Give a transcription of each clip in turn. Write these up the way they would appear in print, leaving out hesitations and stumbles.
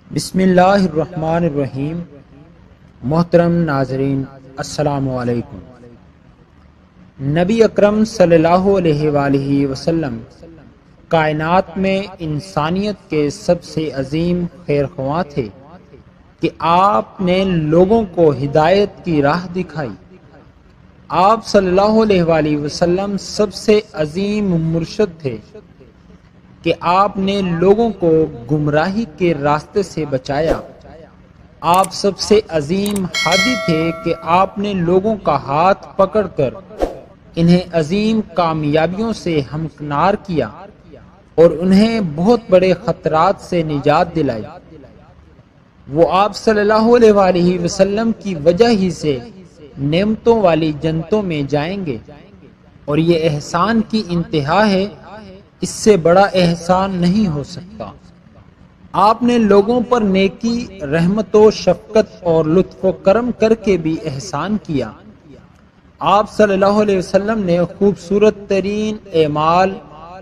بسم اللہ الرحمن الرحیم۔ محترم ناظرین، السلام علیکم۔ نبی اکرم صلی اللہ علیہ وآلہ وسلم کائنات میں انسانیت کے سب سے عظیم خیرخواہ تھے کہ آپ نے لوگوں کو ہدایت کی راہ دکھائی۔ آپ صلی اللہ علیہ وآلہ وسلم سب سے عظیم مرشد تھے کہ آپ نے لوگوں کو گمراہی کے راستے سے بچایا۔ آپ سب سے عظیم ہادی تھے کہ آپ نے لوگوں کا ہاتھ پکڑ کر انہیں عظیم کامیابیوں سے ہمکنار کیا اور انہیں بہت بڑے خطرات سے نجات دلائی۔ وہ آپ صلی اللہ علیہ وآلہ وسلم کی وجہ ہی سے نعمتوں والی جنتوں میں جائیں گے، اور یہ احسان کی انتہا ہے، اس سے بڑا احسان نہیں ہو سکتا۔ آپ نے لوگوں پر نیکی، رحمت و شفقت اور لطف و کرم کر کے بھی احسان کیا۔ آپ صلی اللہ علیہ وسلم نے خوبصورت ترین اعمال،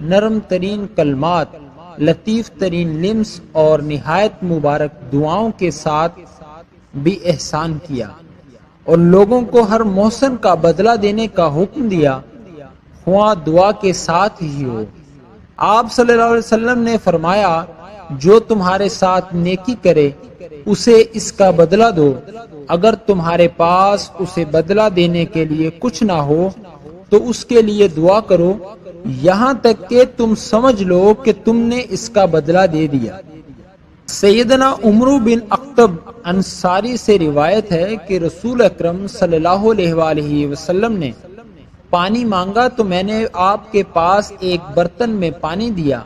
نرم ترین کلمات، لطیف ترین لمس اور نہایت مبارک دعاؤں کے ساتھ بھی احسان کیا، اور لوگوں کو ہر محسن کا بدلہ دینے کا حکم دیا، خواہ دعا کے ساتھ ہی ہو۔ آپ صلی اللہ علیہ وسلم نے فرمایا، جو تمہارے ساتھ نیکی کرے اسے اس کا بدلہ دو، اگر تمہارے پاس اسے بدلہ دینے کے لیے کچھ نہ ہو تو اس کے لیے دعا کرو، یہاں تک کہ تم سمجھ لو کہ تم نے اس کا بدلہ دے دیا۔ سیدنا عمرو بن اخطب انصاری سے روایت ہے کہ رسول اکرم صلی اللہ علیہ وآلہ وسلم نے پانی مانگا تو میں نے آپ کے پاس ایک برتن میں پانی دیا،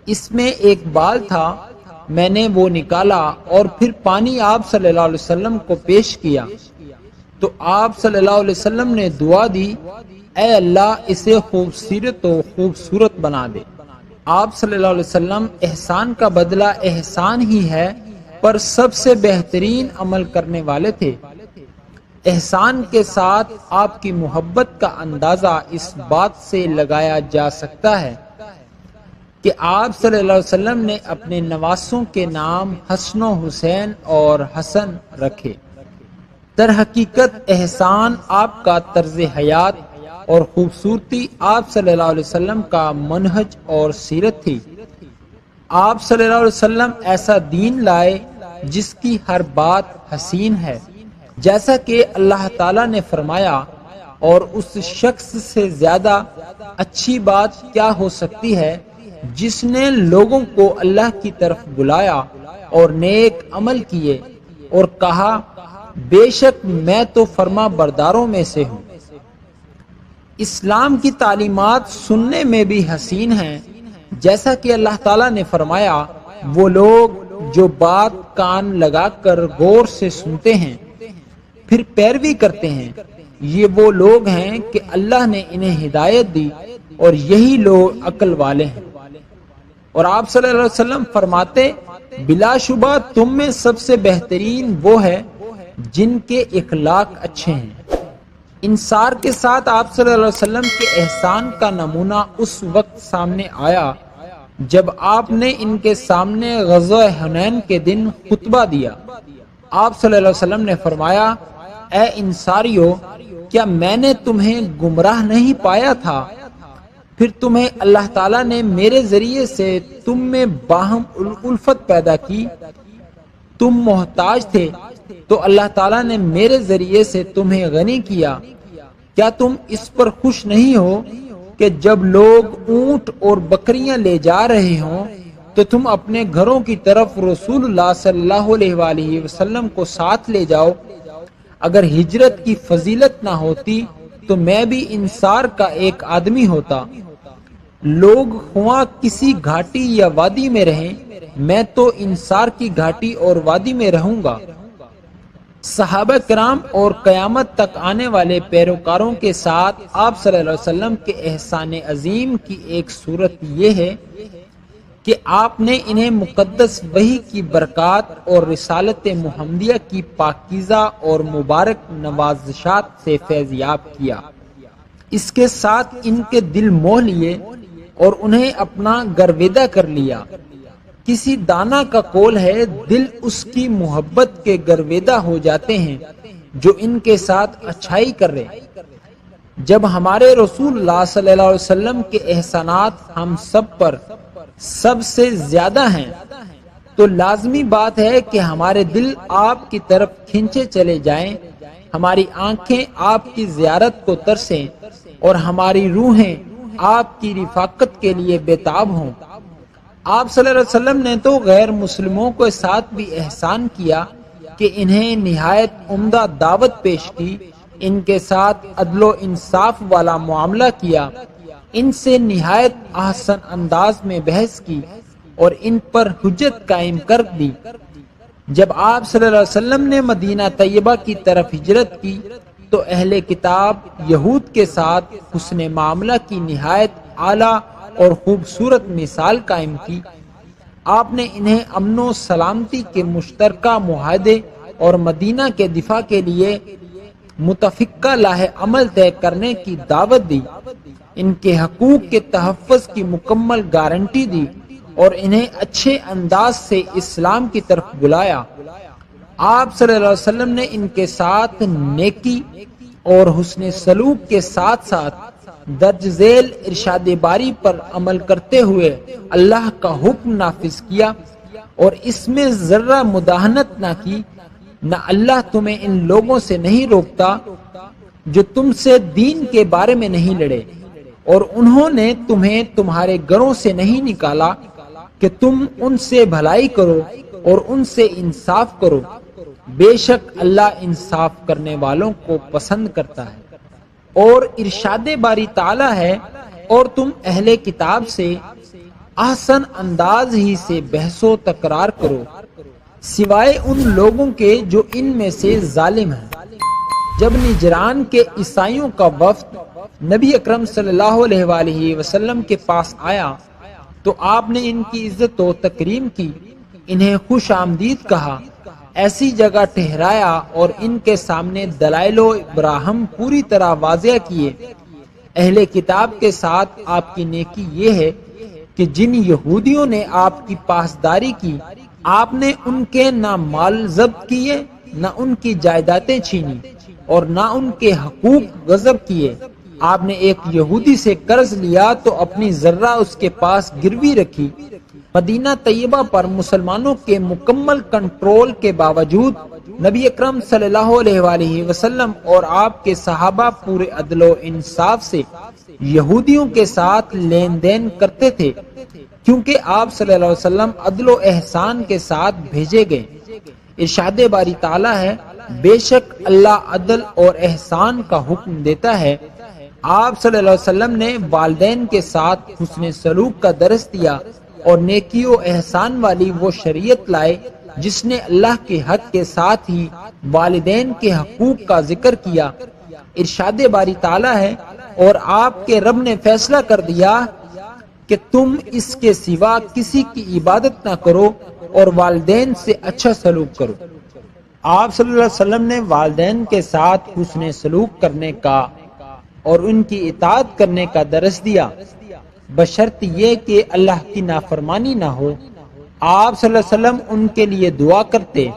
اس میں ایک بال تھا، میں نے وہ نکالا اور پھر پانی آپ صلی اللہ علیہ وسلم کو پیش کیا تو آپ صلی اللہ علیہ وسلم نے دعا دی، اے اللہ اسے خوبصورت بنا دے۔ آپ صلی اللہ علیہ وسلم احسان کا بدلہ احسان ہی ہے پر سب سے بہترین عمل کرنے والے تھے۔ احسان کے ساتھ آپ کی محبت کا اندازہ اس بات سے لگایا جا سکتا ہے کہ آپ صلی اللہ علیہ وسلم نے اپنے نواسوں کے نام حسن و حسین اور حسن رکھے۔ در حقیقت احسان آپ کا طرز حیات اور خوبصورتی آپ صلی اللہ علیہ وسلم کا منہج اور سیرت تھی۔ آپ صلی اللہ علیہ وسلم ایسا دین لائے جس کی ہر بات حسین ہے، جیسا کہ اللہ تعالیٰ نے فرمایا، اور اس شخص سے زیادہ اچھی بات کیا ہو سکتی ہے جس نے لوگوں کو اللہ کی طرف بلایا اور نیک عمل کیے اور کہا بے شک میں تو فرما برداروں میں سے ہوں۔ اسلام کی تعلیمات سننے میں بھی حسین ہیں، جیسا کہ اللہ تعالیٰ نے فرمایا، وہ لوگ جو بات کان لگا کر غور سے سنتے ہیں پھر پیروی کرتے ہیں، یہ وہ لوگ ہیں کہ اللہ نے انہیں ہدایت دی اور یہی لوگ عقل والے ہیں۔ اور آپ صلی اللہ علیہ وسلم فرماتے، بلا شبہ تم میں سب سے بہترین وہ ہے جن کے اخلاق اچھے ہیں۔ انصار کے ساتھ آپ صلی اللہ علیہ وسلم کے احسان کا نمونہ اس وقت سامنے آیا جب آپ نے ان کے سامنے غزوہ حنین کے دن خطبہ دیا۔ آپ صلی اللہ علیہ وسلم نے فرمایا، اے انصاریو، کیا میں نے تمہیں گمراہ نہیں پایا تھا؟ پھر تمہیں اللہ تعالیٰ نے میرے ذریعے سے تم میں باہم الفت پیدا کی، تم محتاج تھے تو اللہ تعالیٰ نے میرے ذریعے سے تمہیں غنی کیا۔ کیا تم اس پر خوش نہیں ہو کہ جب لوگ اونٹ اور بکریاں لے جا رہے ہوں تو تم اپنے گھروں کی طرف رسول اللہ صلی اللہ علیہ وآلہ وسلم کو ساتھ لے جاؤ؟ اگر ہجرت کی فضیلت نہ ہوتی تو میں بھی انصار کا ایک آدمی ہوتا۔ لوگ خواہ کسی گھاٹی یا وادی میں رہیں، میں تو انصار کی گھاٹی اور وادی میں رہوں گا۔ صحابہ کرام اور قیامت تک آنے والے پیروکاروں کے ساتھ آپ صلی اللہ علیہ وسلم کے احسان عظیم کی ایک صورت یہ ہے کہ آپ نے انہیں مقدس وحی کی برکات اور رسالت محمدیہ کی پاکیزہ اور مبارک نوازشات سے فیضیاب کیا۔ اس کے ساتھ ان کے دل موہ لیے اور انہیں اپنا گرویدہ کر لیا۔ کسی دانا کا قول ہے، دل اس کی محبت کے گرویدہ ہو جاتے ہیں جو ان کے ساتھ اچھائی کر رہے۔ جب ہمارے رسول اللہ صلی اللہ علیہ وسلم کے احسانات ہم سب پر سب سے زیادہ ہیں تو لازمی بات ہے کہ ہمارے دل آپ کی طرف کھینچے چلے جائیں، ہماری آنکھیں آپ کی زیارت کو ترسیں اور ہماری روحیں آپ کی رفاقت کے لیے بےتاب ہوں۔ آپ صلی اللہ علیہ وسلم نے تو غیر مسلموں کے ساتھ بھی احسان کیا کہ انہیں نہایت عمدہ دعوت پیش کی، ان کے ساتھ عدل و انصاف والا معاملہ کیا، ان سے نہایت احسن انداز میں بحث کی اور ان پر حجت قائم کر دی۔ جب آپ صلی اللہ علیہ وسلم نے مدینہ طیبہ کی طرف ہجرت کی تو اہل کتاب یہود کے ساتھ حسن معاملہ کی نہایت اعلیٰ اور خوبصورت مثال قائم کی۔ آپ نے انہیں امن و سلامتی کے مشترکہ معاہدے اور مدینہ کے دفاع کے لیے متفقہ لاہ عمل طے کرنے کی دعوت دی، ان کے حقوق کے تحفظ کی مکمل گارنٹی دی اور انہیں اچھے انداز سے اسلام کی طرف بلایا۔ آپ صلی اللہ علیہ وسلم نے ان کے ساتھ نیکی اور حسن سلوک کے ساتھ ساتھ درج ذیل ارشاد باری پر عمل کرتے ہوئے اللہ کا حکم نافذ کیا اور اس میں ذرہ مداہنت نہ کی۔ نہ اللہ تمہیں ان لوگوں سے نہیں روکتا جو تم سے دین کے بارے میں نہیں لڑے، اور انہوں نے تمہیں تمہارے گھروں سے نہیں نکالا کہ تم ان سے بھلائی کرو اور ان سے انصاف کرو، بے شک اللہ انصاف کرنے والوں کو پسند کرتا ہے۔ اور ارشاد باری تعالی ہے، اور تم اہل کتاب سے احسن انداز ہی سے بحث و تکرار کرو سوائے ان لوگوں کے جو ان میں سے ظالم ہیں۔ جب نجران کے عیسائیوں کا وفد نبی اکرم صلی اللہ علیہ وآلہ وسلم کے پاس آیا تو آپ نے ان کی عزت و تکریم کی، انہیں خوش آمدید کہا، ایسی جگہ ٹھہرایا اور ان کے سامنے دلائل و براہم پوری طرح واضح کیے۔ اہل کتاب کے ساتھ آپ کی نیکی یہ ہے کہ جن یہودیوں نے آپ کی پاسداری کی، آپ نے ان کے نہ مال ضبط کیے، نہ ان کی جائیدادیں چھینی اور نہ ان کے حقوق غصب کیے۔ آپ نے ایک یہودی سے قرض لیا تو اپنی ذرہ اس کے پاس گروی رکھی۔ مدینہ طیبہ پر مسلمانوں کے مکمل کنٹرول کے باوجود نبی اکرم صلی اللہ علیہ وآلہ وسلم اور آپ کے صحابہ پورے عدل و انصاف سے یہودیوں کے ساتھ لین دین کرتے تھے، کیونکہ آپ صلی اللہ علیہ وسلم عدل و احسان کے ساتھ بھیجے گئے۔ ارشاد باری تعالی ہے، بے شک اللہ عدل اور احسان کا حکم دیتا ہے۔ آپ صلی اللہ علیہ وسلم نے والدین کے ساتھ حسن سلوک کا درس دیا اور نیکی و احسان والی وہ شریعت لائے جس نے اللہ کے حق کے ساتھ ہی والدین کے حقوق کا ذکر کیا۔ ارشاد باری تعالی ہے، اور آپ کے رب نے فیصلہ کر دیا کہ تم اس کے سوا کسی کی عبادت نہ کرو اور والدین سے اچھا سلوک کرو۔ آپ صلی اللہ علیہ وسلم نے والدین کے ساتھ حسن سلوک کرنے کا اور ان کی اطاعت کرنے کا درس دیا، بشرط یہ کہ اللہ کی نافرمانی نہ ہو۔ آپ صلی اللہ علیہ وسلم ان کے لیے دعا کرتے،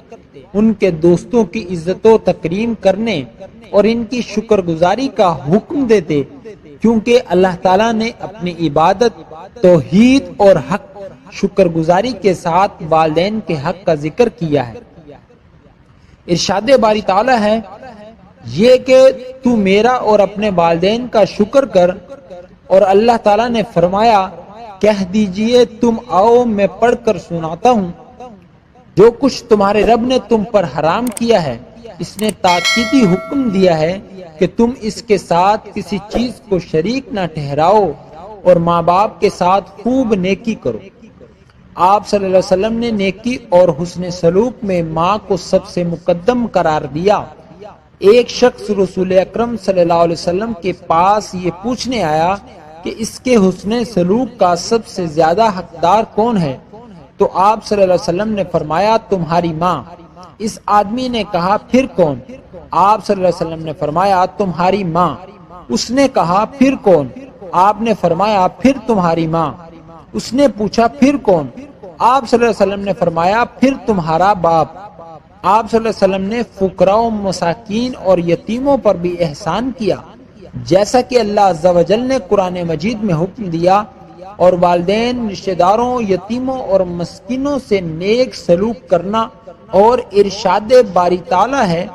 ان کے دوستوں کی عزت و تکریم کرنے اور ان کی شکر گزاری کا حکم دیتے، کیونکہ اللہ تعالیٰ نے اپنی عبادت، توحید اور حق شکر گزاری کے ساتھ والدین کے حق کا ذکر کیا ہے۔ ارشاد باری تعالیٰ ہے، یہ کہ تو میرا اور اپنے والدین کا شکر کر، اور اللہ تعالیٰ نے فرمایا، کہہ دیجئے تم آؤ میں پڑھ کر سناتا ہوں جو کچھ تمہارے رب نے تم پر حرام کیا ہے۔ اس نے تاکیدی حکم دیا ہے کہ تم اس کے ساتھ کسی چیز کو شریک نہ ٹھہراؤ اور ماں باپ کے ساتھ خوب نیکی کرو۔ آپ صلی اللہ علیہ وسلم نے نیکی اور حسن سلوک میں ماں کو سب سے مقدم قرار دیا۔ ایک شخص رسول اکرم صلی اللہ علیہ وسلم کے پاس یہ پوچھنے آیا کہ اس کے حسن سلوک کا سب سے زیادہ حقدار کون ہے؟ تو آپ صلی اللہ علیہ وسلم نے فرمایا، تمہاری ماں۔ اس آدمی نے کہا، پھر کون؟ آپ صلی اللہ علیہ وسلم نے فرمایا، تمہاری ماں۔ اس نے کہا، پھر کون؟ آپ نے فرمایا، پھر تمہاری ماں۔ اس نے پوچھا، پھر کون؟ آپ صلی اللہ علیہ وسلم نے فرمایا پھر تمہارا باپ۔ آپ صلی اللہ علیہ وسلم نے فقراء و مساکین اور یتیموں پر بھی احسان کیا، جیسا کہ اللہ عز و جل نے قرآن مجید میں حکم دیا، اور والدین، رشتہ داروں، یتیموں اور مسکینوں سے نیک سلوک کرنا اور ارشاد باری تعالیٰ ہے،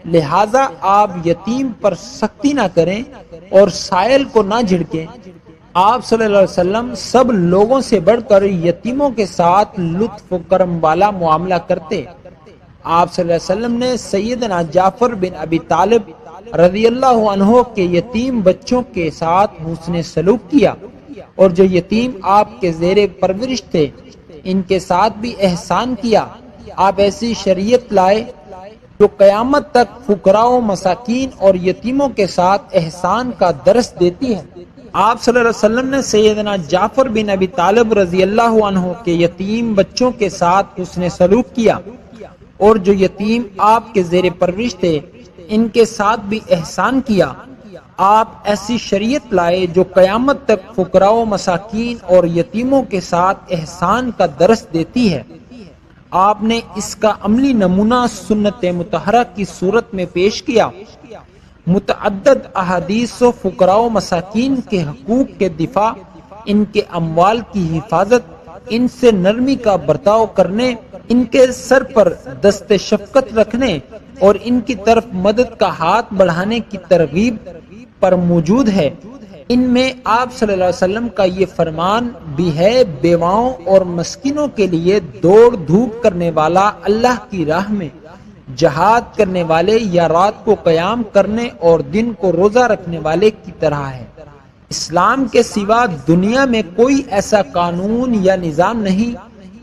لہذا آپ یتیم پر سختی نہ کریں اور سائل کو نہ جھڑکیں۔ آپ صلی اللہ علیہ وسلم سب لوگوں سے بڑھ کر یتیموں کے ساتھ لطف و کرم والا معاملہ کرتے۔ آپ صلی اللہ علیہ وسلم نے سیدنا جعفر بن ابی طالب رضی اللہ عنہ کے یتیم بچوں کے ساتھ حسن سلوک کیا، اور جو یتیم آپ کے زیر پرورش تھے ان کے ساتھ بھی احسان کیا۔ آپ ایسی شریعت لائے جو قیامت تک فقراء و مساکین اور یتیموں کے ساتھ احسان کا درس دیتی ہے۔ آپ صلی اللہ علیہ وسلم نے سیدنا جعفر بن ابی طالب رضی اللہ عنہ کے یتیم بچوں کے ساتھ حسن سلوک کیا، اور جو یتیم آپ کے زیر پرورش تھے ان کے ساتھ بھی احسان کیا۔ آپ ایسی شریعت لائے جو قیامت تک فقراء و مساکین اور یتیموں کے ساتھ احسان کا درس دیتی ہے۔ آپ نے اس کا عملی نمونہ سنت مطہرہ کی صورت میں پیش کیا۔ متعدد احادیث و فقراء و مساکین کے حقوق کے دفاع، ان کے اموال کی حفاظت، ان سے نرمی کا برتاؤ کرنے، ان کے سر پر دست شفقت رکھنے اور ان کی طرف مدد کا ہاتھ بڑھانے کی ترغیب پر موجود ہے۔ ان میں آپ صلی اللہ علیہ وسلم کا یہ فرمان بھی ہے، بیواؤں اور مسکینوں کے لیے دوڑ دھوپ کرنے والا اللہ کی راہ میں جہاد کرنے والے یا رات کو قیام کرنے اور دن کو روزہ رکھنے والے کی طرح ہے۔ اسلام کے سوا دنیا میں کوئی ایسا قانون یا نظام نہیں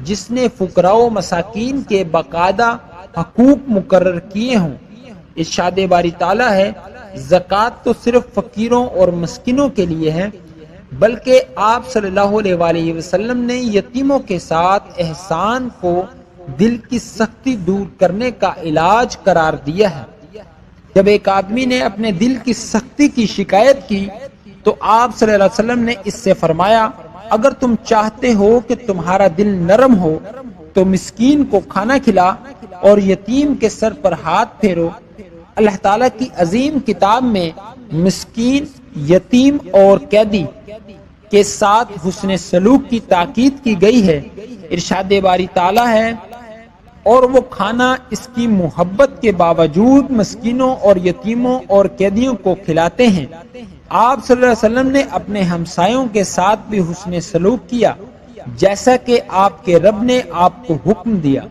جس نے فقراء و مساکین کے باقاعدہ حقوق مقرر کیے ہوں۔ ارشاد باری تعالیٰ ہے، زکوٰۃ تو صرف فقیروں اور مسکینوں کے لیے ہے، بلکہ آپ صلی اللہ علیہ وآلہ وسلم نے یتیموں کے ساتھ احسان کو دل کی سختی دور کرنے کا علاج قرار دیا ہے۔ جب ایک آدمی نے اپنے دل کی سختی کی شکایت کی تو آپ صلی اللہ علیہ وسلم نے اس سے فرمایا، اگر تم چاہتے ہو کہ تمہارا دل نرم ہو تو مسکین کو کھانا کھلا اور یتیم کے سر پر ہاتھ پھیرو۔ اللہ تعالیٰ کی عظیم کتاب میں مسکین، یتیم اور قیدی کے ساتھ حسن سلوک کی تاکید کی گئی ہے۔ ارشاد باری تعالیٰ ہے، اور وہ کھانا اس کی محبت کے باوجود مسکینوں اور یتیموں اور قیدیوں کو کھلاتے ہیں۔ آپ صلی اللہ علیہ وسلم نے اپنے ہمسایوں کے ساتھ بھی حسن سلوک کیا، جیسا کہ آپ کے رب نے آپ کو حکم دیا۔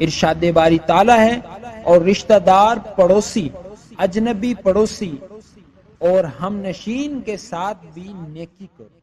ارشاد باری تعالیٰ ہے، اور رشتہ دار، پڑوسی، اجنبی پڑوسی اور ہم نشین کے ساتھ بھی نیکی کرو۔